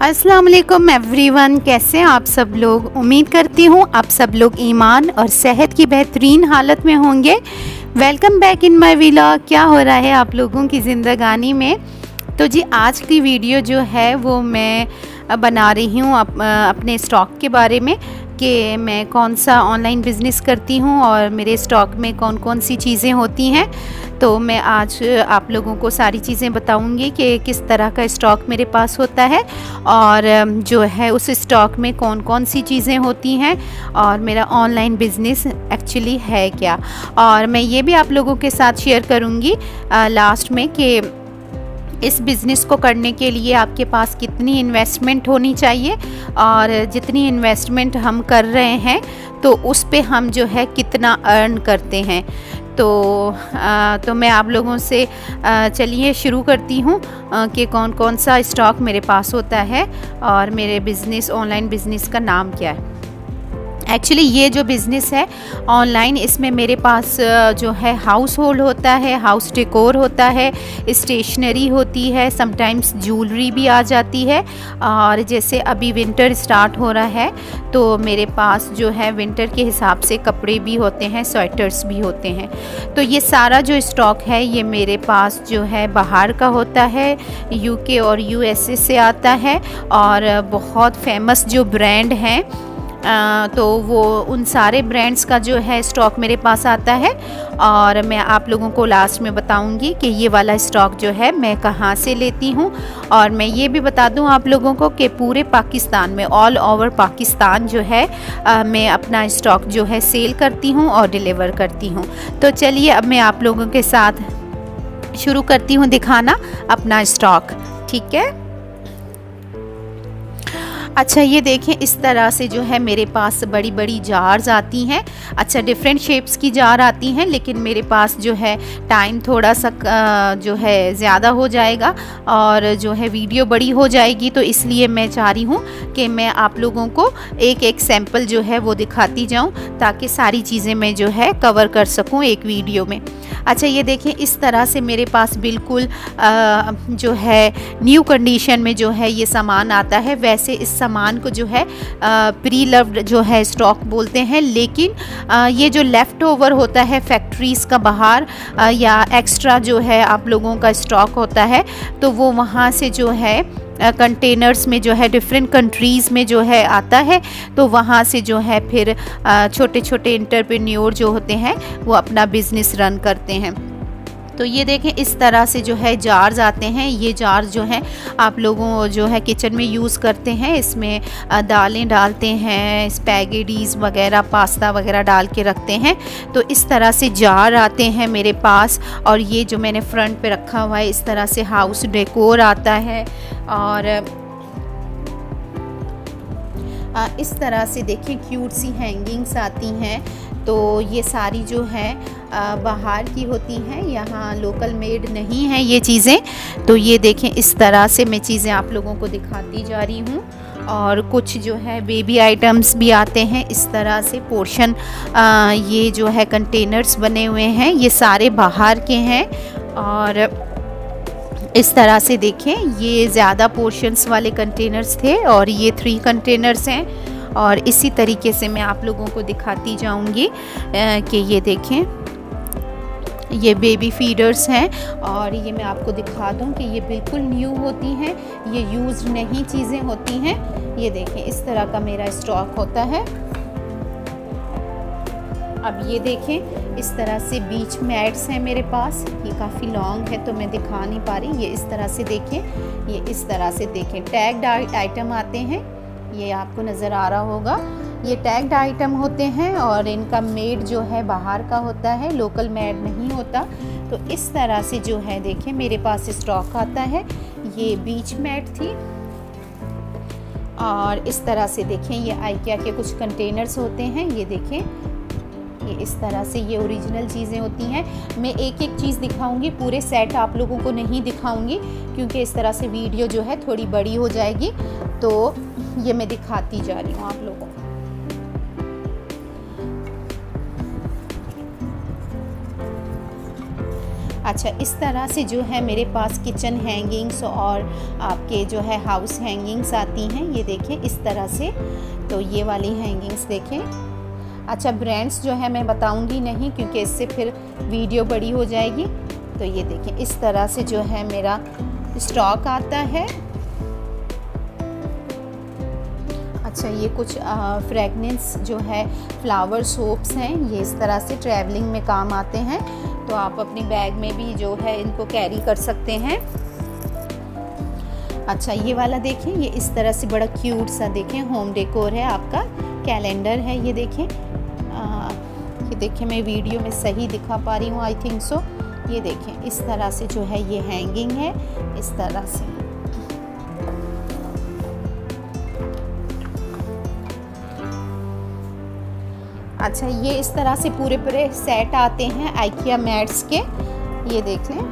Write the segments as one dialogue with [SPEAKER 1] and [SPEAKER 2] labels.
[SPEAKER 1] अस्सलाम वालेकुम एवरीवन, कैसे हैं आप सब लोग। उम्मीद करती हूँ आप सब लोग ईमान और सेहत की बेहतरीन हालत में होंगे। Welcome back in my vlog. क्या हो रहा है आप लोगों की ज़िंदगानी में। तो जी आज की वीडियो जो है वो मैं बना रही हूँ अपने स्टॉक के बारे में कि मैं कौन सा ऑनलाइन बिज़नेस करती हूँ और मेरे स्टॉक में कौन कौन सी चीज़ें होती हैं। तो मैं आज आप लोगों को सारी चीज़ें बताऊंगी कि किस तरह का स्टॉक मेरे पास होता है और जो है उस स्टॉक में कौन कौन सी चीज़ें होती हैं और मेरा ऑनलाइन बिज़नेस एक्चुअली है क्या। और मैं ये भी आप लोगों के साथ शेयर करूँगी लास्ट में कि इस बिज़नेस को करने के लिए आपके पास कितनी इन्वेस्टमेंट होनी चाहिए और जितनी इन्वेस्टमेंट हम कर रहे हैं तो उस पे हम जो है कितना अर्न करते हैं। तो मैं आप लोगों से चलिए शुरू करती हूँ कि कौन कौन सा स्टॉक मेरे पास होता है और मेरे बिज़नेस ऑनलाइन बिज़नेस का नाम क्या है। एक्चुअली ये जो बिज़नेस है ऑनलाइन, इसमें मेरे पास जो है हाउस होल्ड होता है, हाउस डेकोर होता है, स्टेशनरी होती है, समटाइम्स ज्वेलरी भी आ जाती है। और जैसे अभी विंटर स्टार्ट हो रहा है तो मेरे पास जो है विंटर के हिसाब से कपड़े भी होते हैं, स्वेटर्स भी होते हैं। तो ये सारा जो स्टॉक है ये मेरे पास जो है बाहर का होता है, यूके और यूएसए से आता है। और बहुत फेमस जो ब्रांड हैं तो वो उन सारे ब्रांड्स का जो है स्टॉक मेरे पास आता है। और मैं आप लोगों को लास्ट में बताऊंगी कि ये वाला स्टॉक जो है मैं कहाँ से लेती हूँ। और मैं ये भी बता दूँ आप लोगों को कि पूरे पाकिस्तान में, ऑल ओवर पाकिस्तान जो है मैं अपना स्टॉक जो है सेल करती हूँ और डिलीवर करती हूँ। तो चलिए अब मैं आप लोगों के साथ शुरू करती हूँ दिखाना अपना स्टॉक, ठीक है। अच्छा ये देखें, इस तरह से जो है मेरे पास बड़ी बड़ी जार्स आती हैं। अच्छा डिफरेंट शेप्स की जार आती हैं, लेकिन मेरे पास जो है टाइम थोड़ा सा जो है ज़्यादा हो जाएगा और जो है वीडियो बड़ी हो जाएगी। तो इसलिए मैं चाह रही हूँ कि मैं आप लोगों को एक एक सैंपल जो है वो दिखाती जाऊँ ताकि सारी चीज़ें मैं जो है कवर कर सकूँ एक वीडियो में। अच्छा ये देखें, इस तरह से मेरे पास बिल्कुल जो है न्यू कंडीशन में जो है ये सामान आता है। वैसे इस सामान को जो है प्री लव्ड जो है स्टॉक बोलते हैं, लेकिन ये जो लेफ़्ट ओवर होता है फैक्ट्रीज़ का बाहर या एक्स्ट्रा जो है आप लोगों का स्टॉक होता है तो वो वहाँ से जो है कंटेनर्स में जो है डिफरेंट कंट्रीज़ में जो है आता है। तो वहाँ से जो है फिर छोटे छोटे एंटरप्रेन्योर जो होते हैं वो अपना बिज़नेस रन करते हैं। तो ये देखें, इस तरह से जो है जार्स आते हैं। ये जार्स जो हैं आप लोगों जो है किचन में यूज़ करते हैं, इसमें दालें डालते हैं, स्पैगेटीज़ वगैरह, पास्ता वगैरह डाल के रखते हैं। तो इस तरह से जार आते हैं मेरे पास। और ये जो मैंने फ्रंट पे रखा हुआ है इस तरह से हाउस डेकोर आता है। और इस तरह से देखें क्यूट सी हैंगिंग्स आती हैं। तो ये सारी जो है बाहर की होती हैं, यहाँ लोकल मेड नहीं है ये चीज़ें। तो ये देखें, इस तरह से मैं चीज़ें आप लोगों को दिखाती जा रही हूँ। और कुछ जो है बेबी आइटम्स भी आते हैं इस तरह से पोर्शन। ये जो है कंटेनर्स बने हुए हैं, ये सारे बाहर के हैं। और इस तरह से देखें, ये ज़्यादा पोर्शंस वाले कंटेनर्स थे और ये 3 कंटेनर्स हैं। और इसी तरीके से मैं आप लोगों को दिखाती जाऊंगी कि ये देखें, ये बेबी फीडर्स हैं। और ये मैं आपको दिखा दूं कि ये बिल्कुल न्यू होती हैं, ये यूज़ नहीं चीज़ें होती हैं। ये देखें, इस तरह का मेरा स्टॉक होता है। अब ये देखें, इस तरह से बीच मैट्स हैं मेरे पास। ये काफ़ी लॉन्ग है तो मैं दिखा नहीं पा रही। ये इस तरह से देखें, ये इस तरह से देखें टैग्ड आइटम आते हैं। ये आपको नज़र आ रहा होगा, ये टैग्ड आइटम होते हैं और इनका मेड जो है बाहर का होता है, लोकल मेड नहीं होता। तो इस तरह से जो है देखें मेरे पास स्टॉक आता है। ये बीच मैट थी। और इस तरह से देखें, ये आइकिया के कुछ कंटेनर्स होते हैं। ये देखें, ये इस तरह से ये ओरिजिनल चीज़ें होती हैं। मैं एक एक चीज़ दिखाऊंगी, पूरे सेट आप लोगों को नहीं दिखाऊंगी क्योंकि इस तरह से वीडियो जो है थोड़ी बड़ी हो जाएगी। तो ये मैं दिखाती जा रही हूँ आप लोगों को। अच्छा, इस तरह से जो है मेरे पास किचन हैंगिंग्स और आपके जो है हाउस हैंगिंग्स आती हैं, ये देखें इस तरह से। तो ये वाली हैंगिंग्स देखें। अच्छा, ब्रांड्स जो है मैं बताऊंगी नहीं क्योंकि इससे फिर वीडियो बड़ी हो जाएगी। तो ये देखें इस तरह से जो है मेरा स्टॉक आता है। अच्छा, ये कुछ फ्रेगनेंस जो है फ्लावर सोप्स हैं, ये इस तरह से ट्रैवलिंग में काम आते हैं, तो आप अपनी बैग में भी जो है इनको कैरी कर सकते हैं। अच्छा, ये वाला देखें, ये इस तरह से बड़ा क्यूट सा देखें होम डेकोर है, आपका कैलेंडर है। ये देखें मैं वीडियो में सही दिखा पा रही हूँ, आई थिंक सो। ये देखें इस तरह से जो है ये हैंगिंग है, इस तरह से। अच्छा, ये इस तरह से पूरे पूरे सेट आते हैं आइकिया मैट्स के। ये देख लें,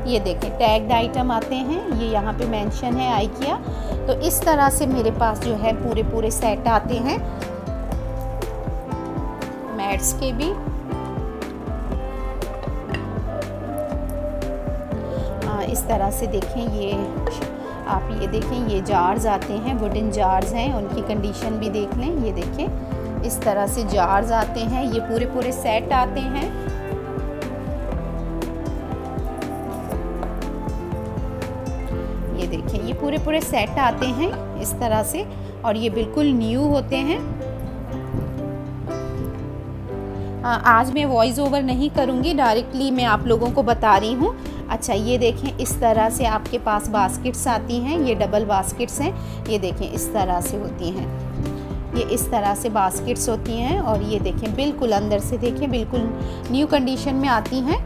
[SPEAKER 1] ये देखें टैग्ड आइटम आते हैं, ये यहाँ पे मेंशन है आइकिया। तो इस तरह से मेरे पास जो है पूरे पूरे सेट आते हैं मैट्स के भी। इस तरह से देखें, ये आप ये देखें, ये जार्स आते हैं, वुडन जार्स हैं, उनकी कंडीशन भी देख लें। ये देखें इस तरह से जार्स आते हैं, ये पूरे पूरे सेट आते हैं। ये देखें ये पूरे पूरे सेट आते हैं इस तरह से, और ये बिल्कुल न्यू होते हैं। आज मैं वॉइस ओवर नहीं करूँगी, डायरेक्टली मैं आप लोगों को बता रही हूँ। अच्छा, ये देखें इस तरह से आपके पास बास्केट्स आती हैं, ये डबल बास्केट्स हैं। ये देखें इस तरह से होती हैं, ये इस तरह से बास्केट्स होती हैं, और ये देखें बिल्कुल अंदर से देखें बिल्कुल न्यू कंडीशन में आती हैं।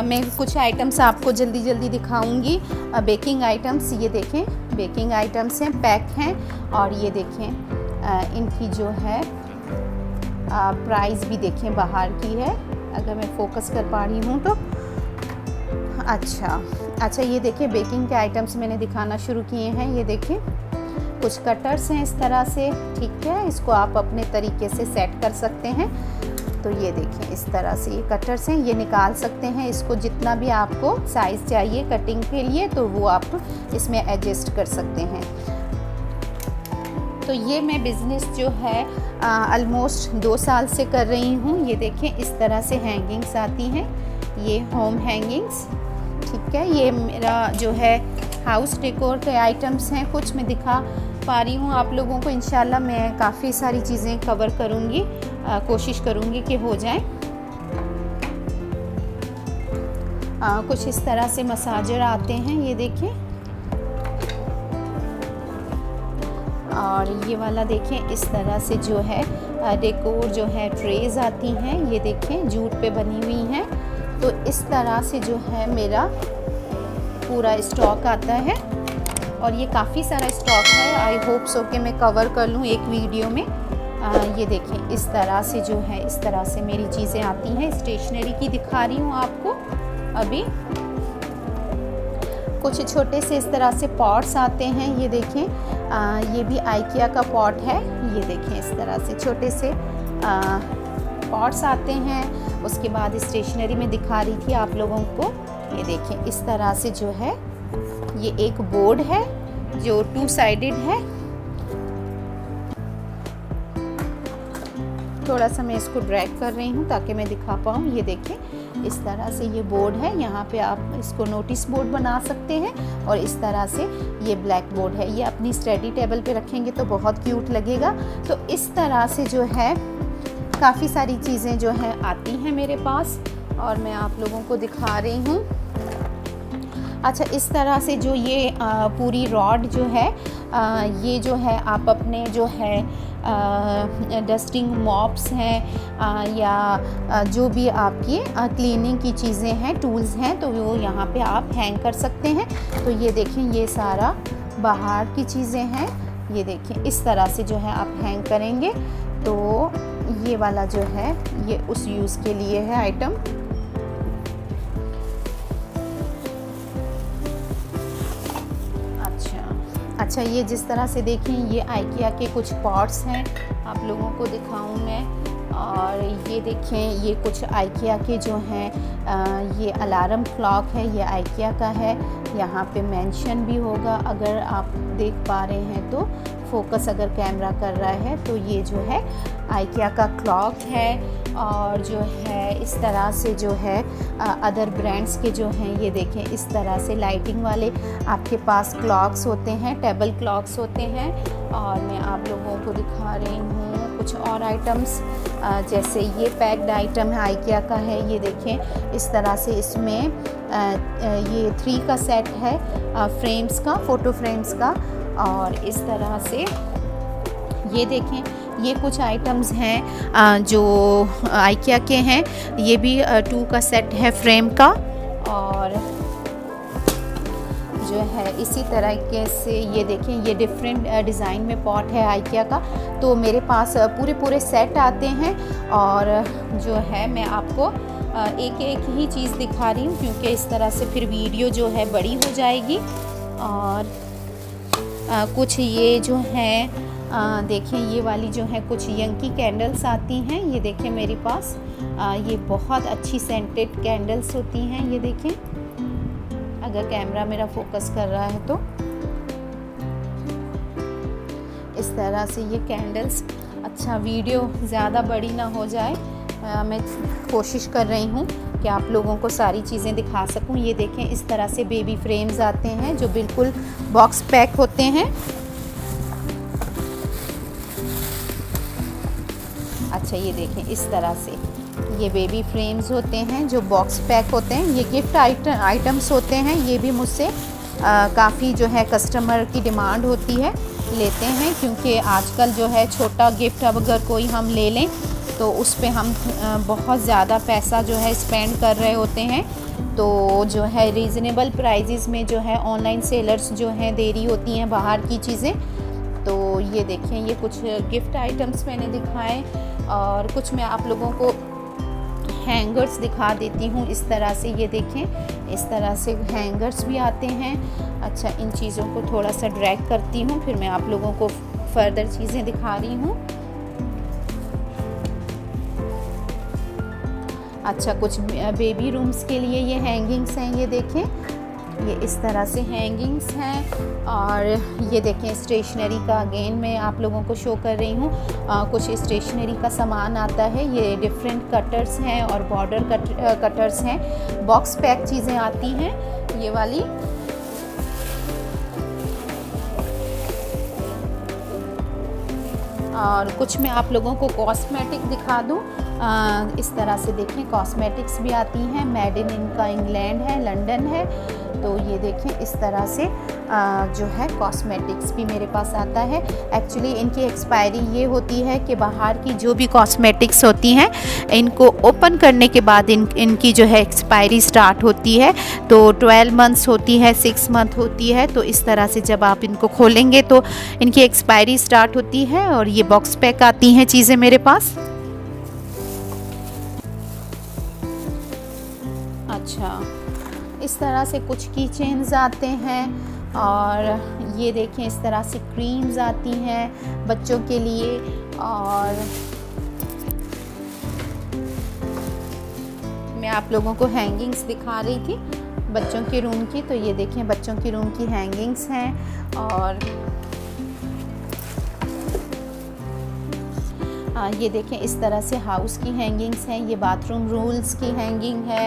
[SPEAKER 1] मैं कुछ आइटम्स आपको जल्दी जल्दी दिखाऊंगी। बेकिंग आइटम्स, ये देखें बेकिंग आइटम्स हैं, पैक हैं, और ये देखें इनकी जो है प्राइस भी देखें बाहर की है, अगर मैं फोकस कर पा रही हूँ तो। अच्छा, ये देखें बेकिंग के आइटम्स मैंने दिखाना शुरू किए हैं। ये देखें कुछ कटर्स हैं इस तरह से, ठीक है, इसको आप अपने तरीके से सेट कर सकते हैं। तो ये देखें इस तरह से ये कटर्स हैं, ये निकाल सकते हैं इसको, जितना भी आपको साइज़ चाहिए कटिंग के लिए तो वो आप इसमें एडजस्ट कर सकते हैं। तो ये मैं बिज़नेस जो है ऑलमोस्ट 2 साल से कर रही हूँ। ये देखें इस तरह से हैंगिंग्स आती हैं, ये होम हैंगिंग्स, ठीक है। ये मेरा जो है हाउस डेकोर के आइटम्स हैं, कुछ मैं दिखा पा रही हूँ आप लोगों को। इंशाल्लाह मैं काफ़ी सारी चीज़ें कवर करूँगी, कोशिश करूँगी कि हो जाए। कुछ इस तरह से मसाजर आते हैं, ये देखें, और ये वाला देखें इस तरह से जो है डेकोर जो है ट्रेज आती हैं, ये देखें जूट पे बनी हुई हैं। तो इस तरह से जो है मेरा पूरा स्टॉक आता है, और ये काफ़ी सारा स्टॉक है। आई होप सो कि मैं कवर कर लूँ एक वीडियो में। ये देखें इस तरह से जो है, इस तरह से मेरी चीज़ें आती हैं। स्टेशनरी की दिखा रही हूँ आपको अभी। कुछ छोटे से इस तरह से पॉट्स आते हैं, ये देखें, ये भी आइकिया का पॉट है। ये देखें इस तरह से छोटे से पॉट्स आते हैं। उसके बाद स्टेशनरी में दिखा रही थी आप लोगों को, ये देखें इस तरह से जो है ये एक बोर्ड है जो 2 साइडेड है। थोड़ा सा मैं इसको ड्रैग कर रही हूँ ताकि मैं दिखा पाऊँ। ये देखें इस तरह से ये बोर्ड है, यहाँ पे आप इसको नोटिस बोर्ड बना सकते हैं, और इस तरह से ये ब्लैक बोर्ड है। ये अपनी स्टडी टेबल पे रखेंगे तो बहुत क्यूट लगेगा। तो इस तरह से जो है काफ़ी सारी चीज़ें जो हैं आती हैं मेरे पास, और मैं आप लोगों को दिखा रही हूँ। अच्छा, इस तरह से जो ये पूरी रॉड जो है, ये जो है आप अपने जो है डस्टिंग मॉप्स हैं, या जो भी आपकी क्लीनिंग की चीज़ें हैं, टूल्स हैं, तो वो यहाँ पे आप हैंग कर सकते हैं। तो ये देखें ये सारा बाहर की चीज़ें हैं, ये देखें इस तरह से जो है आप हैंग करेंगे। तो ये वाला जो है ये उस यूज़ के लिए है आइटम। अच्छा, ये जिस तरह से देखें ये आइकिया के कुछ पॉट्स हैं, आप लोगों को दिखाऊं मैं। और ये देखें ये कुछ आइकिया के जो हैं ये अलार्म क्लॉक है, ये आइकिया का है। यहाँ पे मेंशन भी होगा अगर आप देख पा रहे हैं तो, फोकस अगर कैमरा कर रहा है तो ये जो है आइकिया का क्लॉक है। और जो है इस तरह से जो है अदर ब्रांड्स के जो हैं ये देखें इस तरह से लाइटिंग वाले आपके पास क्लॉक्स होते हैं, टेबल क्लॉक्स होते हैं। और मैं आप लोगों को दिखा रही हूँ कुछ और आइटम्स, जैसे ये पैक्ड आइटम है आइकिया का है, ये देखें इस तरह से इसमें ये 3 का सेट है फ्रेम्स का, फ़ोटो फ्रेम्स का। और इस तरह से ये देखें ये कुछ आइटम्स हैं जो आइकिया के हैं, ये भी 2 का सेट है फ्रेम का। और जो है इसी तरीके से ये देखें ये डिफरेंट डिज़ाइन में पॉट है आइकिया का। तो मेरे पास पूरे सेट आते हैं और जो है मैं आपको एक एक ही चीज़ दिखा रही हूँ, क्योंकि इस तरह से फिर वीडियो जो है बड़ी हो जाएगी। और कुछ ये जो है देखें ये वाली जो है कुछ यंकी कैंडल्स आती हैं, ये देखें मेरे पास ये बहुत अच्छी सेंटेड कैंडल्स होती हैं। ये देखें अगर कैमरा मेरा फोकस कर रहा है तो इस तरह से ये कैंडल्स। अच्छा, वीडियो ज़्यादा बड़ी ना हो जाए, मैं कोशिश कर रही हूँ कि आप लोगों को सारी चीज़ें दिखा सकूँ। ये देखें इस तरह से बेबी फ्रेम्स आते हैं जो बिल्कुल बॉक्स पैक होते हैं। अच्छा, ये देखें इस तरह से ये बेबी फ्रेम्स होते हैं जो बॉक्स पैक होते हैं। ये गिफ्ट आइटम्स होते हैं, ये भी मुझसे काफ़ी जो है कस्टमर की डिमांड होती है, लेते हैं, क्योंकि आजकल जो है छोटा गिफ्ट अब अगर कोई हम ले लें तो उस पे हम बहुत ज़्यादा पैसा जो है स्पेंड कर रहे होते हैं। तो जो है रीज़नेबल प्राइजेज़ में जो है ऑनलाइन सेलर्स जो हैं दे रही होती हैं बाहर की चीज़ें। तो ये देखें ये कुछ गिफ्ट आइटम्स मैंने दिखाए। और कुछ मैं आप लोगों को हैंगर्स दिखा देती हूँ इस तरह से। ये देखें इस तरह से हैंगर्स भी आते हैं। अच्छा, इन चीज़ों को थोड़ा सा ड्रैग करती हूँ, फिर मैं आप लोगों को फर्दर चीज़ें दिखा रही हूँ। अच्छा, कुछ बेबी रूम्स के लिए ये हैंगिंग्स हैं, ये देखें ये इस तरह से हैंगिंग्स हैं। और ये देखें स्टेशनरी का अगेन मैं आप लोगों को शो कर रही हूँ। कुछ स्टेशनरी का सामान आता है, ये डिफरेंट कटर्स हैं और बॉर्डर कटर्स हैं, बॉक्स पैक चीज़ें आती हैं ये वाली। और कुछ मैं आप लोगों को कॉस्मेटिक दिखा दूँ, इस तरह से देखें कॉस्मेटिक्स भी आती हैं, मेड इन इनका इंग्लैंड है, लंदन है। तो ये देखें इस तरह से जो है कॉस्मेटिक्स भी मेरे पास आता है। एक्चुअली इनकी एक्सपायरी ये होती है कि बाहर की जो भी कॉस्मेटिक्स होती हैं इनको ओपन करने के बाद इनकी जो है एक्सपायरी स्टार्ट होती है। तो 12 मंथ्स होती है, 6 मंथ होती है। तो इस तरह से जब आप इनको खोलेंगे तो इनकी एक्सपायरी स्टार्ट होती है। और ये बॉक्स पैक आती हैं चीज़ें मेरे पास। अच्छा, इस तरह से कुछ की चेन्स आते हैं। और ये देखें इस तरह से क्रीम्स आती हैं बच्चों के लिए। और मैं आप लोगों को हैंगिंग्स दिखा रही थी बच्चों के रूम की। तो ये देखें बच्चों के रूम की हैंगिंग्स हैं। और ये देखें इस तरह से हाउस की हैंगिंग्स हैं, ये बाथरूम रूल्स की हैंगिंग है,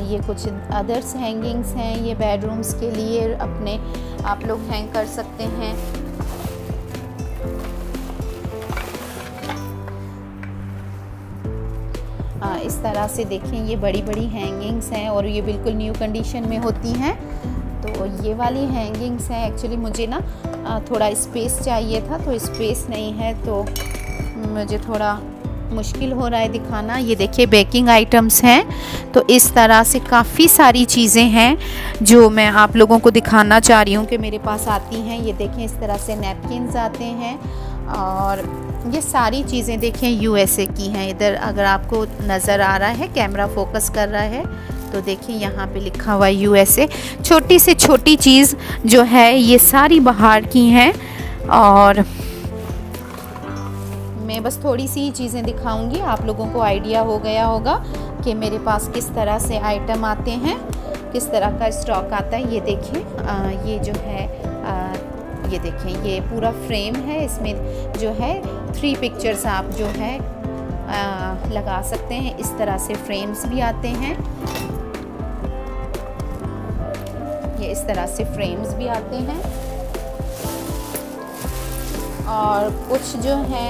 [SPEAKER 1] ये कुछ अदर्स हैंगिंग्स हैं, ये बेडरूम्स के लिए अपने आप लोग हैंग कर सकते हैं। इस तरह से देखें ये बड़ी बड़ी हैंगिंग्स हैं और ये बिल्कुल न्यू कंडीशन में होती हैं। तो ये वाली हैंगिंग्स हैं। एक्चुअली मुझे ना थोड़ा स्पेस चाहिए था, तो स्पेस नहीं है तो मुझे थोड़ा मुश्किल हो रहा है दिखाना। ये देखिए बेकिंग आइटम्स हैं। तो इस तरह से काफ़ी सारी चीज़ें हैं जो मैं आप लोगों को दिखाना चाह रही हूँ कि मेरे पास आती हैं। ये देखें इस तरह से नैपकिन्स आते हैं। और ये सारी चीज़ें देखें यूएसए की हैं। इधर अगर आपको नज़र आ रहा है, कैमरा फोकस कर रहा है तो देखिए यहाँ पे लिखा हुआ USA। छोटी से छोटी चीज़ जो है ये सारी बाहर की हैं, और मैं बस थोड़ी सी चीज़ें दिखाऊंगी, आप लोगों को आइडिया हो गया होगा कि मेरे पास किस तरह से आइटम आते हैं, किस तरह का स्टॉक आता है। ये देखिए ये जो है ये देखें, ये पूरा फ्रेम है, इसमें जो है 3 पिक्चर्स आप जो है लगा सकते हैं। इस तरह से फ्रेम्स भी आते हैं, ये इस तरह से फ्रेम्स भी आते हैं। और कुछ जो है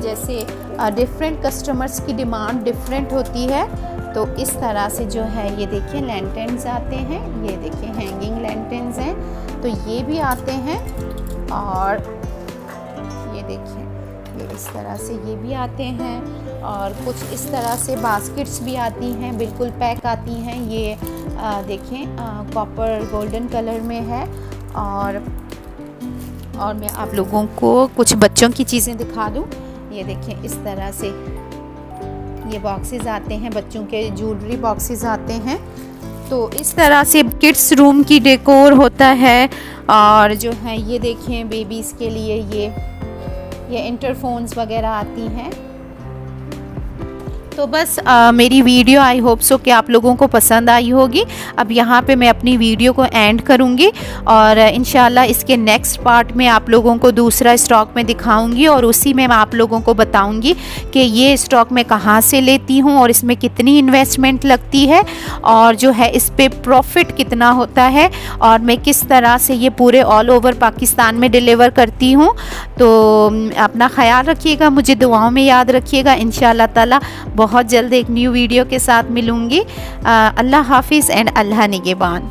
[SPEAKER 1] जैसे डिफरेंट कस्टमर्स की डिमांड डिफरेंट होती है, तो इस तरह से जो है ये देखिए लैंटर्न्स आते हैं, ये देखिए हैंगिंग लैंटर्न्स हैं, तो ये भी आते हैं। और ये देखिए ये इस तरह से ये भी आते हैं, और कुछ इस तरह से बास्केट्स भी आती हैं, बिल्कुल पैक आती हैं। ये देखें कॉपर गोल्डन कलर में है। और मैं आप लोगों को कुछ बच्चों की चीज़ें दिखा दूँ। ये देखें इस तरह से ये बॉक्सेस आते हैं, बच्चों के ज्वेलरी बॉक्सेस आते हैं। तो इस तरह से किड्स रूम की डेकोर होता है। और जो है ये देखें बेबीज़ के लिए ये इंटरफोन्स वगैरह आती हैं। तो बस मेरी वीडियो आई होप सो कि आप लोगों को पसंद आई होगी। अब यहाँ पे मैं अपनी वीडियो को एंड करूँगी, और इंशाल्लाह इसके नेक्स्ट पार्ट में आप लोगों को दूसरा स्टॉक में दिखाऊंगी, और उसी में मैं आप लोगों को बताऊंगी कि ये स्टॉक मैं कहाँ से लेती हूँ और इसमें कितनी इन्वेस्टमेंट लगती है, और जो है इस पे प्रॉफिट कितना होता है, और मैं किस तरह से ये पूरे ऑल ओवर पाकिस्तान में डिलीवर करती हूँ। तो अपना ख्याल रखिएगा, मुझे दुआओं में याद रखिएगा। इंशाल्लाह ताला बहुत जल्द एक न्यू वीडियो के साथ मिलूँगी। अल्लाह हाफिज़ एंड अल्लाह निगहबान।